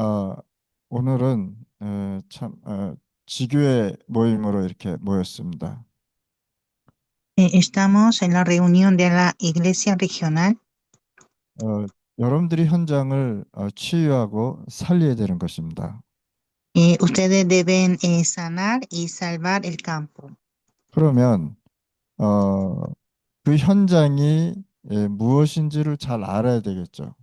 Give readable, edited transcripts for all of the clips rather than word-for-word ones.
어, 오늘은 지교회 모임으로 이렇게 모였습니다. Estamos en la reunión de la Iglesia Regional. 어, 여러분들이 현장을 치유하고 살려야 되는 것입니다. Ustedes deben sanar y salvar el campo. 그러면 어, 그 현장이 무엇인지를 잘 알아야 되겠죠.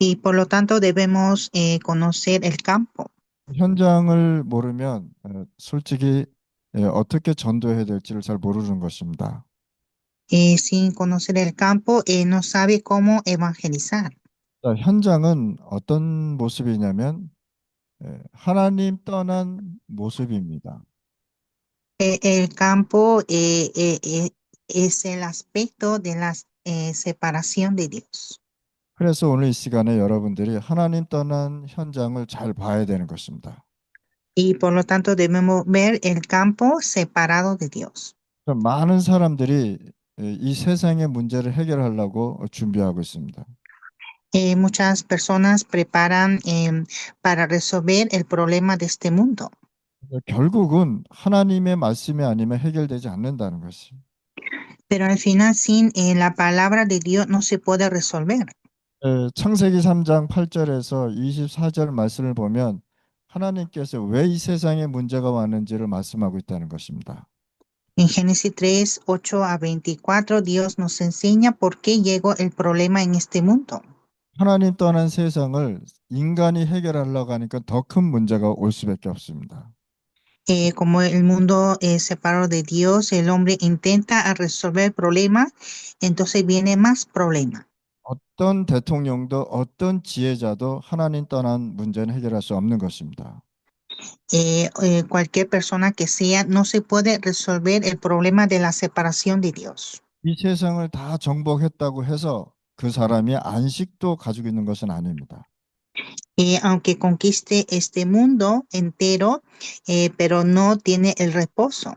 Y por lo tanto debemos conocer el campo. 현장을 모르면 솔직히 어떻게 전도해야 될지를 잘 모르는 것입니다. Sin conocer el campo, no sabe cómo evangelizar. 자, 현장은 어떤 모습이냐면 하나님 떠난 모습입니다. El campo es el aspecto de la separación de Dios. 그래서 오늘 이 시간에 여러분들이 하나님 떠난 현장을 잘 봐야 되는 것입니다. Y por lo tanto debemos ver el campo separado de Dios. 그럼 많은 사람들이 이 세상의 문제를 해결하려고 준비하고 있습니다. Muchas personas preparan para resolver el problema de este mundo, 결국은 하나님의 말씀이 아니면 해결되지 않는다는 것이. pero al final sin la palabra de Dios no se puede resolver. 창세기 3장 8절에서 24절 말씀을 보면 하나님께서 왜 이 세상에 문제가 왔는지를 말씀하고 있다는 것입니다. En Génesis 3, 8 a 24, Dios nos enseña por qué llegó el problema en este mundo. 하나님 떠난 세상을 인간이 해결하려고 하니까 더 큰 문제가 올 수밖에 없습니다. Como el mundo es separado de Dios, el hombre intenta a resolver el problema, entonces viene más problema. 어떤 대통령도 어떤 지혜자도 하나님 떠난 문제는 해결할 수 없는 것입니다. Cualquier persona que sea, no se puede resolver el problema de la separación de Dios. 이 세상을 다 정복했다고 해서 그 사람이 안식도 가지고 있는 것은 아닙니다. Aunque conquiste este mundo entero, pero no tiene el reposo.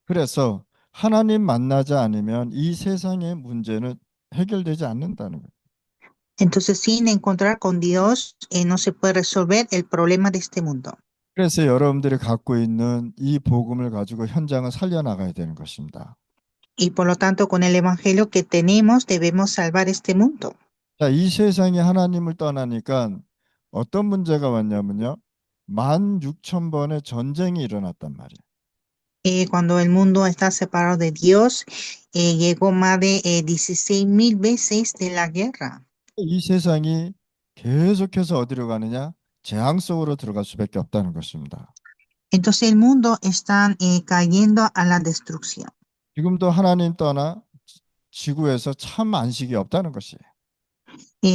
그래서 하나님 만나지 않으면 이 세상의 문제는 해결되지 않는다는 거예요. Entonces, sin encontrar con Dios, no se puede resolver el problema de este mundo. 그래서 여러분들이 갖고 있는 이 복음을 가지고 현장을 살려나가야 되는 것입니다. Y por lo tanto, con el evangelio que tenemos, debemos salvar este mundo. 자, 이 세상이 하나님을 떠나니까 어떤 문제가 왔냐면요. 16,000번의 전쟁이 일어났단 말이에요. Cuando el mundo está separado de Dios, llegó más de 16,000 veces de la guerra. 이 세상이 계속해서 어디로 가느냐? 재앙 속으로 들어갈 수밖에 없다는 것입니다. Entonces el mundo está cayendo a la destrucción. 지금도 하나님 떠나 지구에서 참 안식이 없다는 것이에요.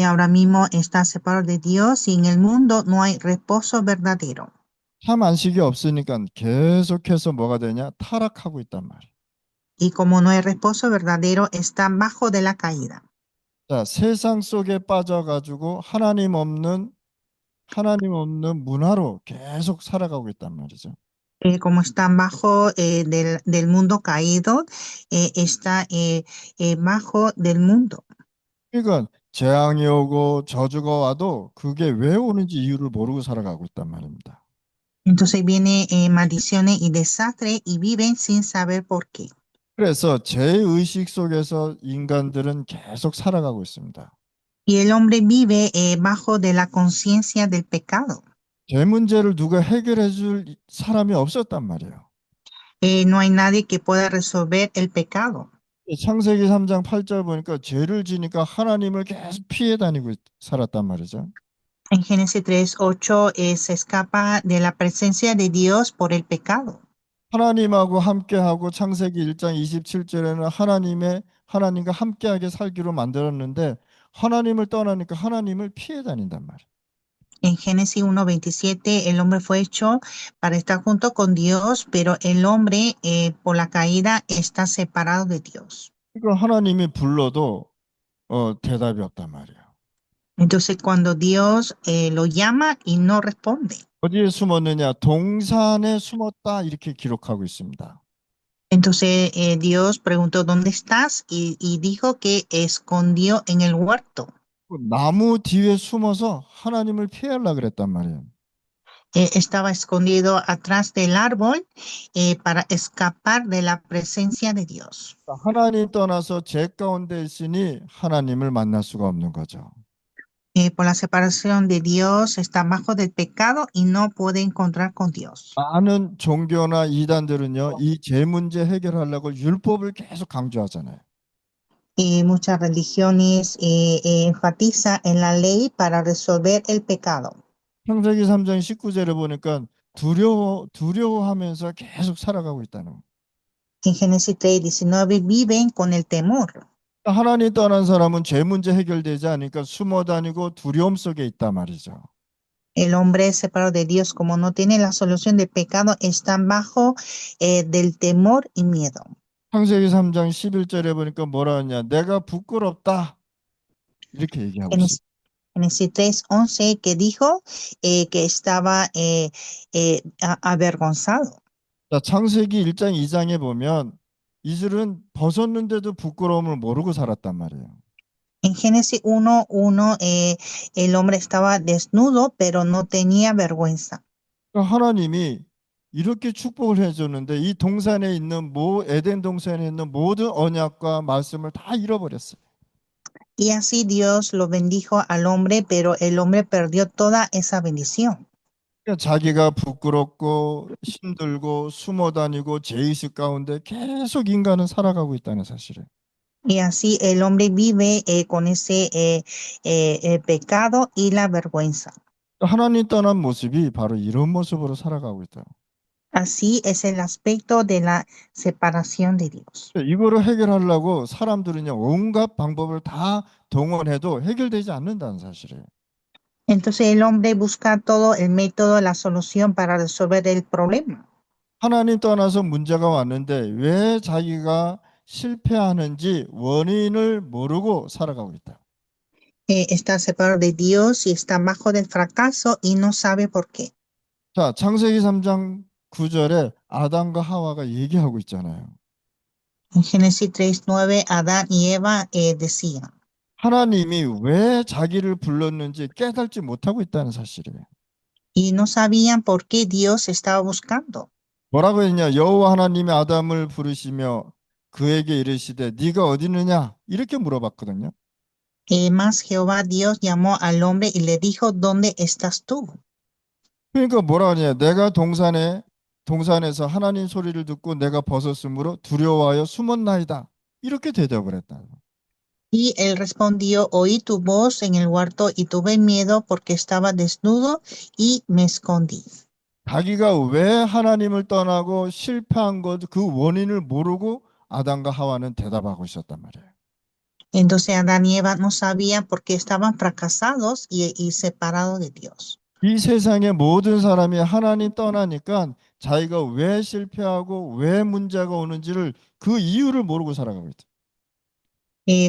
Ahora mismo está separado de Dios y en el mundo no hay reposo verdadero. 참 안식이 없으니까 계속해서 뭐가 되냐? 타락하고 있단 말이에요. Y como no hay reposo verdadero, está bajo de la caída. 자, 세상 속에 빠져가지고 하나님 없는 문화로 계속 살아가고 있단 말이죠. Como están bajo del mundo caído, está bajo del mundo. 그러니까 재앙이 오고 저주가 와도 그게 왜 오는지 이유를 모르고 살아가고 있단 말입니다. Entonces viene maldiciones y desastre y viven sin saber por qué. 그래서 죄의식 속에서 인간들은 계속 살아가고 있습니다. Y el hombre vive bajo de la conciencia del pecado. 죄 문제를 누가 해결해 줄 사람이 없었단 말이에요. No hay nadie que pueda resolver el pecado. 창세기 3장 8절 보니까 죄를 지니까 하나님을 계속 피해 다니고 살았단 말이죠. En Génesis 3:8 se escapa de la presencia de Dios por el pecado. 하나님하고 함께하고 창세기 1장 27절에는 하나님과 함께하게 살기로 만들었는데 하나님을 떠나니까 하나님을 피해 다닌단 말이에요. En Génesis 1:27 el hombre fue hecho para estar junto con Dios, pero el hombre por la caída está separado de Dios. 그러니까 하나님이 불러도 대답이 없단 말이에요. Entonces cuando Dios lo llama y no responde. 어디에 숨었느냐? 동산에 숨었다 이렇게 기록하고 있습니다. Entonces Dios preguntó, ¿dónde estás? Y dijo que escondió en el huerto. 나무 뒤에 숨어서 하나님을 피하려고 그랬단 말이에요. Estaba escondido atrás del árbol para escapar de la presencia de Dios. 하나님 떠나서 죄 가운데 있으니 하나님을 만날 수가 없는 거죠. Por la separación de Dios, está bajo del pecado y no puede encontrar con Dios. 많은 종교나 이단들은요, 이 죄 문제 해결하려고 율법을 계속 강조하잖아요. Muchas religiones enfatizan en la ley para resolver el pecado. 창세기 3장 19절에 보니까 두려워하면서 계속 살아가고 있다는 거. En Génesis 3:19 viven con el temor. 하나님 떠난 사람은 죄 문제 해결되지 않으니까 숨어 다니고 두려움 속에 있단 말이죠. El hombre separado de Dios, como no tiene la solución del pecado, están bajo del temor y miedo. 창세기 3장 11절에 보니까 뭐라 하냐? 내가 부끄럽다. 이렇게 얘기하고 있어요. Génesis 3:11 que dijo que estaba avergonzado. 자, 창세기 1장 2장에 보면 이슬은 벗었는데도 부끄러움을 모르고 살았단 말이에요. En Génesis 1:1 el hombre estaba desnudo, pero no tenía vergüenza. 그러니까 하나님이 이렇게 축복을 해줬는데 이 동산에 있는 에덴 동산에 있는 모든 언약과 말씀을 다 잃어버렸어요. Y así Dios lo bendijo al hombre, pero el hombre perdió toda esa bendición. 그러니까 자기가 부끄럽고 힘들고 숨어 다니고 죄의식 가운데 계속 인간은 살아가고 있다는 사실을. Y así el hombre vive con ese pecado y la vergüenza. 하나님 떠난 모습이 바로 이런 모습으로 살아가고 있다. Así es el aspecto de la separación de Dios. 이거를 해결하려고 사람들은요 온갖 방법을 다 동원해도 해결되지 않는다는 사실이에요. Entonces el hombre busca todo el método, la solución para resolver el problema. 하나님 떠나서 문제가 왔는데 왜 자기가 실패하는지 원인을 모르고 살아가고 있다. Está separado de Dios y está bajo del fracaso y no sabe por qué. 자, 창세기 3장 9절에 아담과 하와가 얘기하고 있잖아요. En Génesis 3:9, Adán y Eva decían, 하나님이 왜 자기를 불렀는지 깨닫지 못하고 있다는 사실이에요. y no sabían por qué Dios estaba buscando. 뭐라고 했냐? 여호와 하나님이 아담을 부르시며 그에게 이르시되 네가 어디 있느냐? 이렇게 물어봤거든요. Mas Jehová Dios llamó al hombre y le dijo, ¿dónde estás tú? 그러니까 뭐라 하냐? 내가 동산에서 하나님 소리를 듣고 내가 벗었으므로 두려워하여 숨었나이다. 이렇게 대답을 했다. Y él respondió, oí tu voz en el huerto y tuve miedo porque estaba desnudo y me escondí. 자기가 왜 하나님을 떠나고 실패한 것 그 원인을 모르고 아담과 하와는 대답하고 있었단 말이에요. Entonces Adán y Eva no sabían por qué estaban fracasados y separados de Dios. 이 세상의 모든 사람이 하나님 떠나니까 자기가 왜 실패하고 왜 문제가 오는지를 그 이유를 모르고 살아가고 있다.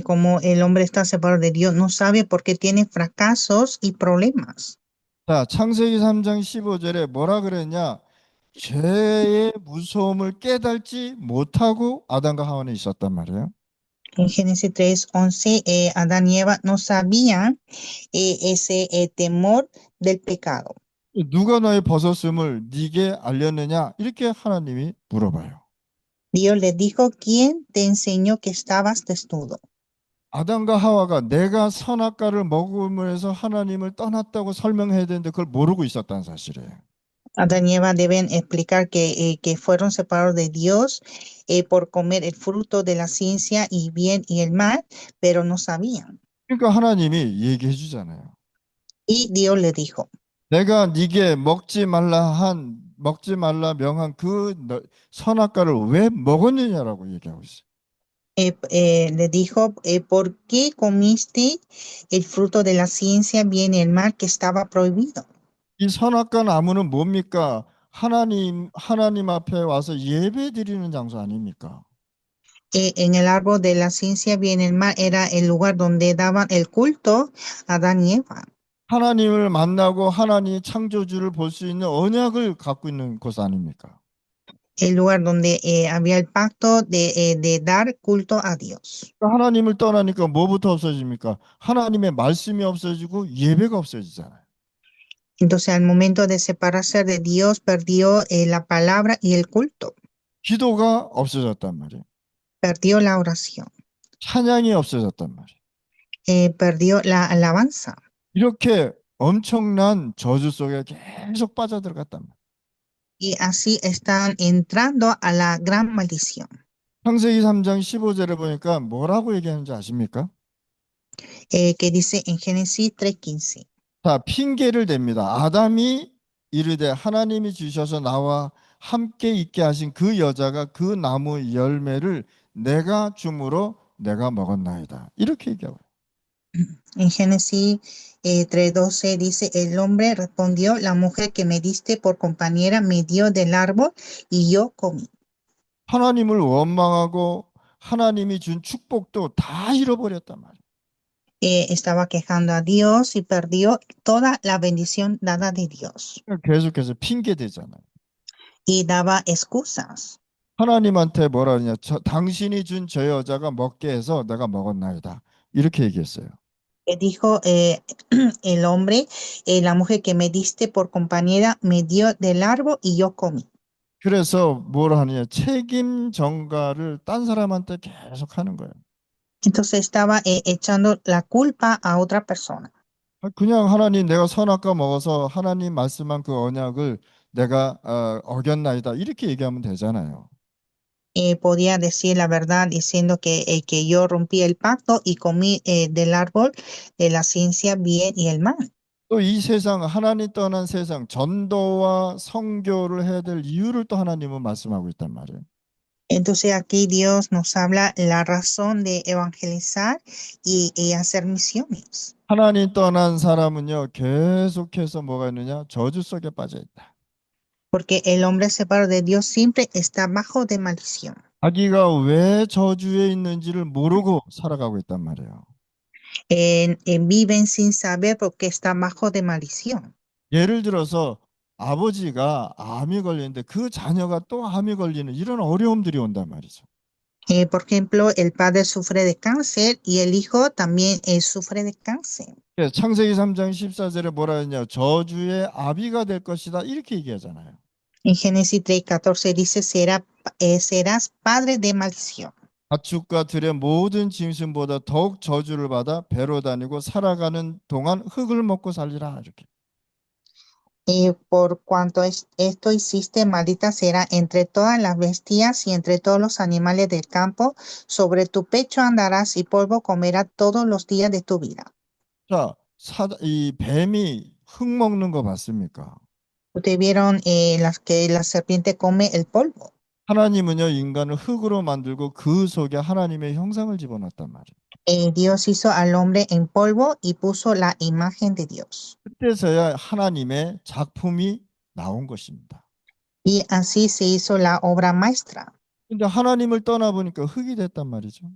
Como el hombre está separado de Dios, no sabe por qué tiene fracasos y problemas. 자, 창세기 3장 15절에 뭐라 그랬냐? 죄의 무서움을 깨닫지 못하고 아담과 하와는 있었단 말이에요. En Génesis 3:11, Adán y Eva no sabían ese temor del pecado. 누가 너의 벗었음을 네게 알렸느냐? 이렇게 하나님이 물어봐요. Dios les dijo, ¿quién te enseñó que estabas desnudo? 아담과 하와가 내가 선악과를 먹음으로 하나님을 떠났다고 설명해야 되는데 그걸 모르고 있었다는 사실이에요. Adán y Eva deben explicar que fueron separados de Dios por comer el fruto de la ciencia y bien y el mal, pero no sabían. 그러니까 하나님이 얘기해 주잖아요. Y Dios le dijo, 내가 네게 먹지 말라 명한 그 선악과를 왜 먹었느냐라고 얘기하고 있어요. le dijo, ¿por qué comiste el fruto de la ciencia, bien y el mal que estaba prohibido? 이 선악과 나무는 뭡니까? 하나님 앞에 와서 예배 드리는 장소 아닙니까? En el árbol de la ciencia, bien y el mal era el lugar donde daban el culto a Adán y Eva. 하나님을 만나고 하나님 창조주를 볼 수 있는 언약을 갖고 있는 곳 아닙니까? el lugar donde había el pacto de dar culto a Dios. 하나님을 떠나니까 뭐부터 없어집니까? 하나님의 말씀이 없어지고 예배가 없어지잖아요. Entonces, al momento de separarse de Dios, perdió la palabra y el culto, 기도가 없어졌단 말이에요. perdió la oración, 찬양이 없어졌단 말이에요. perdió la alabanza. 이렇게 엄청난 저주 속에 계속 빠져들어갔단 말이에요. Y así están entrando a la gran maldición. 창세기 3장 15절에 보니까 뭐라고 얘기하는지 아십니까? Que dice en Génesis 3:15. 자, 핑계를 댑니다. 아담이 이르되 하나님이 주셔서 나와 함께 있게 하신 그 여자가 그 나무 열매를 내가 줌으로 내가 먹었나이다. 이렇게 얘기하고. En Génesis 3:12 dice, el hombre respondió, la mujer que me diste por compañera me dio del árbol y yo comí. 하나님을 원망하고 하나님이 준 축복도 다 잃어버렸단 말이에요. Estaba quejando a Dios y perdió toda la bendición dada de Dios 계속해서 핑계 대잖아요. y daba excusas. 하나님한테 뭐라 하냐? 당신이 준 저 여자가 먹게 해서 내가 먹었나이다. 이렇게 얘기했어요. Dijo el hombre, la mujer que me diste por compañera me dio del árbol y yo comí. 그래서 뭘 하느냐? 책임 전가를 딴 사람한테 계속 하는 거예요. Entonces estaba echando la culpa a otra persona. 그냥 하나님 내가 선악과 먹어서 하나님 말씀한 그 언약을 내가 어겼나이다. 이렇게 얘기하면 되잖아요. Podía decir la verdad diciendo que yo rompí el pacto y comí del árbol de la ciencia bien y el mal. 또 이 세상 하나님 떠난 세상 전도와 선교를 해야 될 이유를 또 하나님은 말씀하고 있단 말이에요. Entonces aquí Dios nos habla la razón de evangelizar y hacer misiones. 하나님 떠난 사람은요 계속해서 뭐가 있느냐 저주 속에 빠져 있다. Porque el hombre separado de Dios siempre está bajo de maldición. 자기가 왜 저주에 있는지를 모르고 살아가고 있단 말이에요. Viven sin saber porque está bajo de maldición. 예를 들어서 아버지가 암이 걸리는데 그 자녀가 또 암이 걸리는 이런 어려움들이 온단 말이죠. Por ejemplo, el padre sufre de cáncer y el hijo también sufre de cáncer. 창세기 3장 14절에 뭐라 했냐? 저주의 아비가 될 것이다. 이렇게 얘기하잖아요. En Génesis 3:14 dice, serás padre de maldición. 가축과 들의 모든 짐승보다 더욱 저주를 받아 배로 다니고 살아가는 동안 흙을 먹고 살리라. 이렇게. Por cuanto esto hiciste, maldita será entre todas las bestias y entre todos los animales del campo. Sobre tu pecho andarás y polvo comerás todos los días de tu vida. 자, 이 뱀이 흙 먹는 거 봤습니까? Ustedes vieron que la serpiente come el polvo. 하나님은요 인간을 흙으로 만들고 그 속에 하나님의 형상을 집어넣었단 말이에요. Dios hizo al hombre en polvo y puso la imagen de Dios. 그때서야 하나님의 작품이 나온 것입니다. Y así se hizo la obra maestra. 근데 하나님을 떠나보니까 흙이 됐단 말이죠.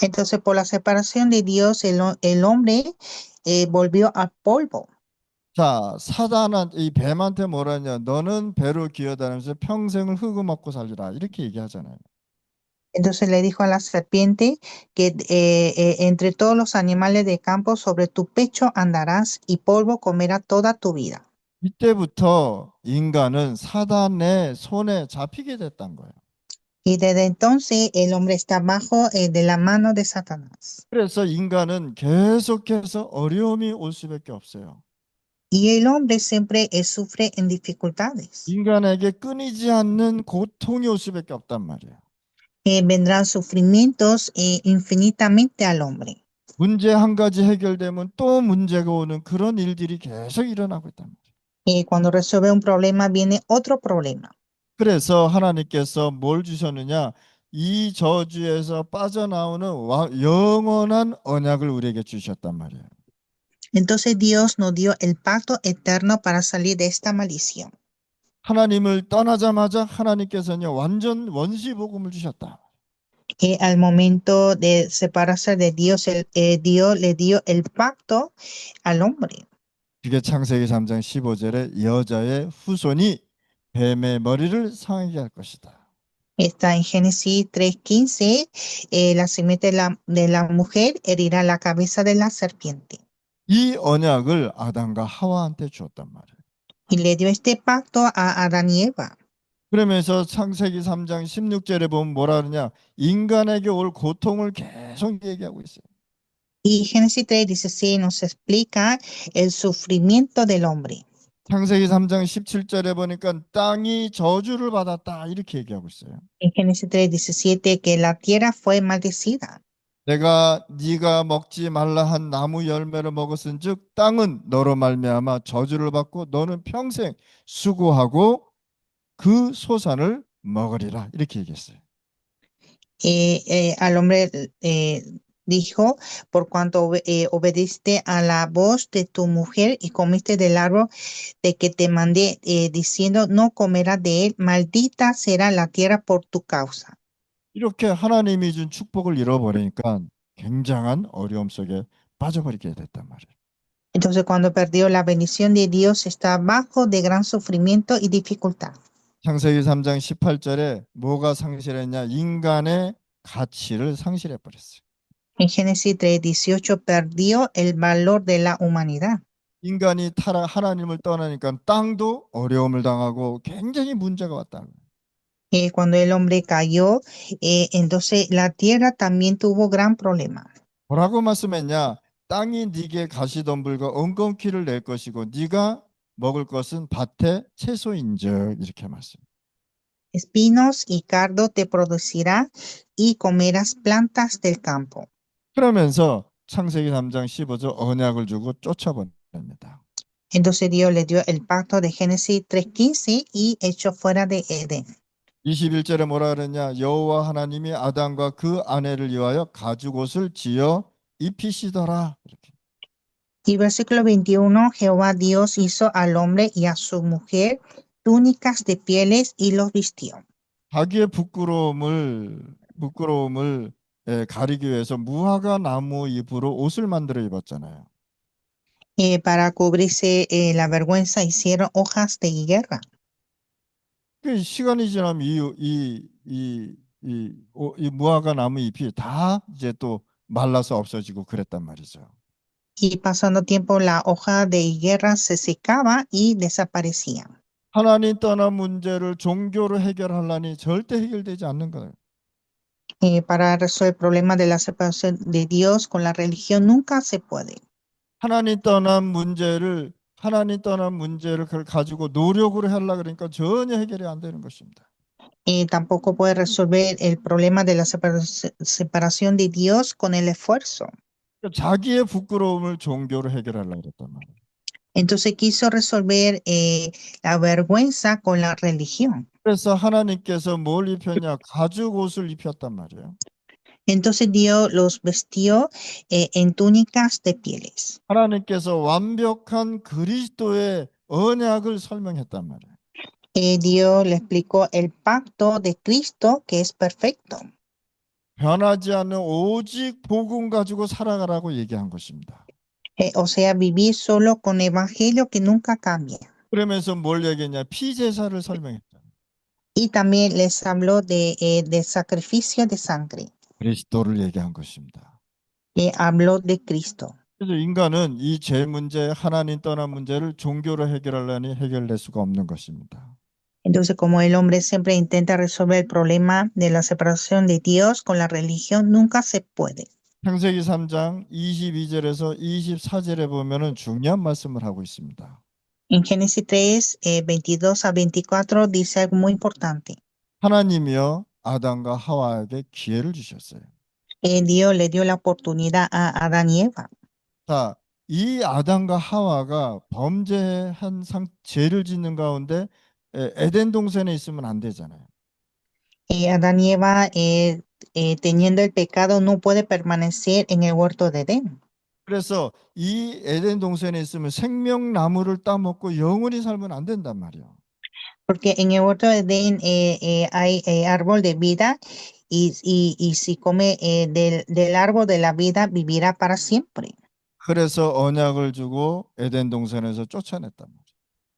Entonces, por la separación de Dios, el hombre volvió al polvo. 자, 이 뱀한테 뭐라 하냐? 너는 배로 기어다니면서 평생을 흙을 먹고 살리라. 이렇게 얘기하잖아요. Entonces le dijo a la serpiente que entre todos los animales de campo sobre tu pecho andarás y polvo comerá toda tu vida. 이때부터 인간은 사단의 손에 잡히게 됐단 거예요. Y desde entonces el hombre está bajo de la mano de Satanás. 그래서 인간은 계속해서 어려움이 올 수밖에 없어요. Y el hombre siempre sufre en dificultades. 인간에게 끊이지 않는 고통이 올 수밖에 없단 말이에요. Vendrán sufrimientos infinitamente al hombre. 문제 한 가지 해결되면 또 문제가 오는 그런 일들이 계속 일어나고 있단 말이에요. Cuando resuelve un problema viene otro problema. 그래서 하나님께서 뭘 주셨느냐? 이 저주에서 빠져나오는 영원한 언약을 우리에게 주셨단 말이에요. Entonces Dios nos dio el pacto eterno para salir de esta maldición. 하나님을 떠나자마자 하나님께서는 완전 원시 복음을 주셨다. Al momento de separarse de Dios, Dios le dio el pacto al hombre. 그게 창세기 3장 15절에 여자의 후손이 뱀의 머리를 상하게 할 것이다. Está en Génesis 3:15, la simiente de la mujer herirá la cabeza de la serpiente. 이 언약을 아담과 하와한테 주었단 말이에요. Y le dio este pacto a Adán y Eva. 그러면서 창세기 3장 16절에 보면 뭐라 그러냐? 인간에게 올 고통을 계속 얘기하고 있어요. Y Génesis 3:16 nos explica el sufrimiento del hombre. 창세기 3장 17절에 보니까 땅이 저주를 받았다 이렇게 얘기하고 있어요. En Génesis 3:17 que la tierra fue maldecida. 내가 네가 먹지 말라 한 나무 열매를 먹었은즉 땅은 너로 말미암아 저주를 받고 너는 평생 수고하고 그 소산을 먹으리라 이렇게 얘기했어요. Al hombre dijo, por cuanto obedeciste a la voz de tu mujer y comiste del árbol de que te mandé, diciendo, no comerás de él, maldita será la tierra por tu causa. 이렇게 하나님이 준 축복을 잃어버리니까 굉장한 어려움 속에 빠져버리게 됐단 말이에요. Entonces, cuando perdió la bendición de Dios, está bajo de gran sufrimiento y dificultad. 창세기 3장 18절에 뭐가 상실했냐? 인간의 가치를 상실해 버렸어요. En Génesis 3:18 perdió el valor de la humanidad. 인간이 하나님을 떠나니까 땅도 어려움을 당하고 굉장히 문제가 왔다. Cuando el hombre cayó, entonces la tierra también tuvo gran problema. 뭐라고 말씀했냐? 땅이 네게 가시덤불과 엉겅퀴를 낼 것이고 네가 먹을 것은 밭의 채소인즉 이렇게 말씀. Espinos y cardo te producirá y comerás plantas del campo. 그러면서 창세기 3장 15절 언약을 주고 쫓아보냅니다. Entonces Dios le dio el pacto de Génesis 3:15 y echó fuera de Edén. 21절에 뭐라 그랬냐? 여호와 하나님이 아담과 그 아내를 위하여 가죽옷을 지어 입히시더라. 이렇게. Y versículo 21, Jehová Dios hizo al hombre y a su mujer túnicas de pieles y los vistió. 자기의 부끄러움을 가리기 위해서 무화과 나무 잎으로 옷을 만들어 입었잖아요. Para cubrirse la vergüenza hicieron hojas de higuera. 그 시간이 지나면 이 무화과 나무 잎이 다 이제 또 말라서 없어지고 그랬단 말이죠. Y pasando tiempo la hoja de higuera se secaba y desaparecía. 하나님 떠난 문제를 종교로 해결하려니 절대 해결되지 않는 거예요. Para resolver el problema de la separación de Dios con la religión nunca se puede. 하나님 떠난 문제를 그걸 가지고 노력으로 하려고 그러니까 전혀 해결이 안 되는 것입니다. Tampoco puede resolver el problema de la separación de Dios con el esfuerzo. 자기의 부끄러움을 종교로 해결하려고 그랬단 말이에요. Entonces quiso resolver la vergüenza con la religión. 그래서 하나님께서 뭘 입혔냐? 가죽 옷을 입혔단 말이에요. Entonces Dios los vestió en túnicas de pieles. 하나님께서 완벽한 그리스도의 언약을 설명했단 말이에요. Dios le explicó el pacto de Cristo que es perfecto. 변하지 않는 오직 복음 가지고 살아가라고 얘기한 것입니다. O sea, vivir solo con evangelio que nunca cambia. 그러면서 뭘 얘기했냐? 피제사를 설명했잖아요. Y también les habló de sacrificio de sangre. 그리스도를 얘기한 것입니다. Habló de Cristo. 그래서 인간은 이 죄 문제, 하나님 떠난 문제를 종교로 해결하려니 해결될 수가 없는 것입니다. Entonces, como el hombre siempre intenta resolver el problema de la separación de Dios con la religión, nunca se puede. 창세기 3장 22절에서 24절에 보면은 중요한 말씀을 하고 있습니다. En Génesis 3, 22 a 24 dice algo muy importante. 하나님이요 아담과 하와에게 기회를 주셨어요. Dios le dio la oportunidad a Adán y Eva. 자, 이 아담과 하와가 범죄한 죄를 짓는 가운데 에덴 동산에 있으면 안 되잖아요. Adán y Eva, teniendo el pecado, no puede permanecer en el huerto de Edén. 그래서 이 에덴 동산에 있으면 생명나무를 따먹고 영원히 살면 안 된단 말이에요. Porque en el huerto de Edén hay árbol de vida y si come del árbol de la vida, vivirá para siempre. 그래서 언약을 주고 에덴 동산에서 쫓아냈단 말이에요.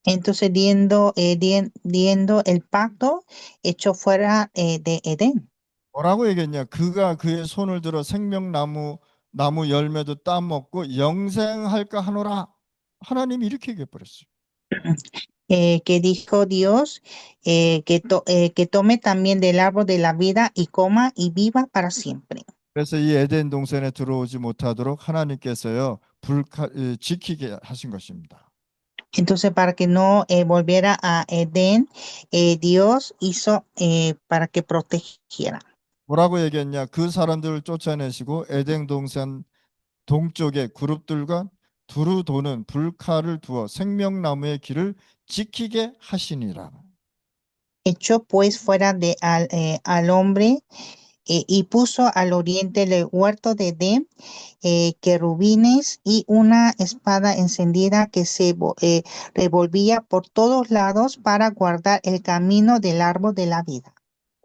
Entonces, diendo el pacto hecho fuera de Edén. 뭐라고 얘기했냐? 그가 그의 손을 들어 나무 열매도 따먹고 영생할까 하노라. 하나님이 이렇게 얘기해 버렸어요. Que dijo Dios que tome también del árbol de la vida y coma y viva para siempre. 그래서 이 에덴 동산에 들어오지 못하도록 하나님께서요 지키게 하신 것입니다. Entonces, para que no volviera a Edén, Dios hizo para que protegiera. 뭐라고 얘기했냐? 그 사람들을 쫓아내시고 에덴 동산 동쪽에 그룹들과 두루 도는 불칼을 두어 생명나무의 길을 지키게 하시니라. Echó pues fuera al hombre y puso al oriente el huerto de Edén, querubines y una espada encendida que revolvía por todos lados para guardar el camino del árbol de la vida.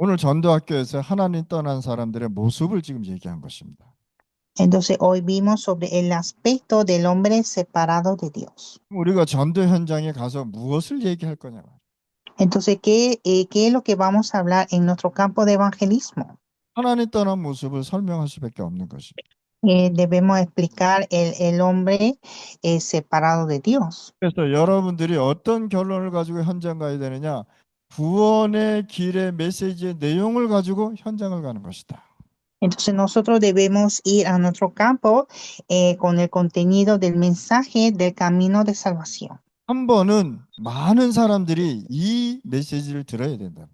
오늘 전도학교에서 하나님 떠난 사람들의 모습을 지금 얘기한 것입니다. Entonces hoy vimos sobre el aspecto del hombre separado de Dios. 우리가 전도 현장에 가서 무엇을 얘기할 거냐? Entonces, ¿qué es lo que vamos a hablar en nuestro campo de evangelismo? 하나님 떠난 모습을 설명할 수밖에 없는 것입니다. Debemos explicar el hombre separado de Dios. 그래서 여러분들이 어떤 결론을 가지고 현장 가야 되느냐? 구원의 길의 메시지의 내용을 가지고 현장을 가는 것이다. Entonces nosotros debemos ir a nuestro campo con el contenido del mensaje del camino de salvación. 한 번은 많은 사람들이 이 메시지를 들어야 된다.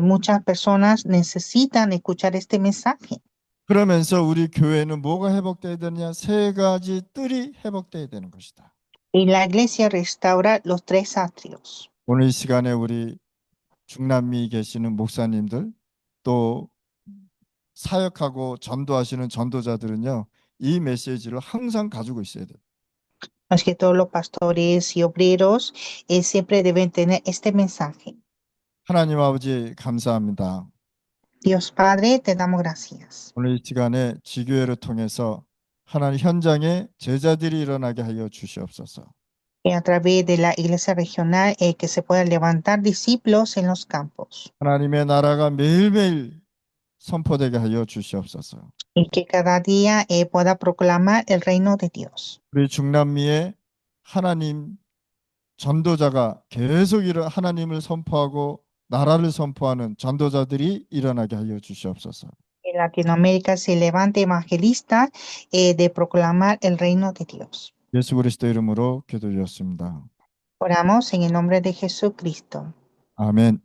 Muchas personas necesitan escuchar este mensaje. 그러면서 우리 교회는 뭐가 회복돼야 되느냐? 세 가지 뜰이 회복돼야 되는 것이다. Y la iglesia restaura los tres atrios. 오늘 이 시간에 우리 중남미 계시는 목사님들 또 사역하고 전도하시는 전도자들은요, 이 메시지를 항상 가지고 있어야 돼요. Así que todos los pastores y obreros siempre deben tener este mensaje. 하나님 아버지 감사합니다. Dios Padre, te damos gracias. 오늘 이 시간에 지교회를 통해서 하나님 현장에 제자들이 일어나게 하여 주시옵소서. A través de la iglesia regional, que se puedan levantar discípulos en los campos. 하나님의 나라가 매일매일 선포되게 하여 주시옵소서. Y que cada día pueda proclamar el reino de Dios. 우리 중남미에 하나님 전도자가 계속 하나님을 선포하고 나라를 선포하는 전도자들이 일어나게 하여 주시옵소서. En Latinoamérica se levante evangelista de proclamar el reino de Dios. 예수 그리스도 이름으로 기도드렸습니다. Oramos en el nombre de Jesucristo. 아멘.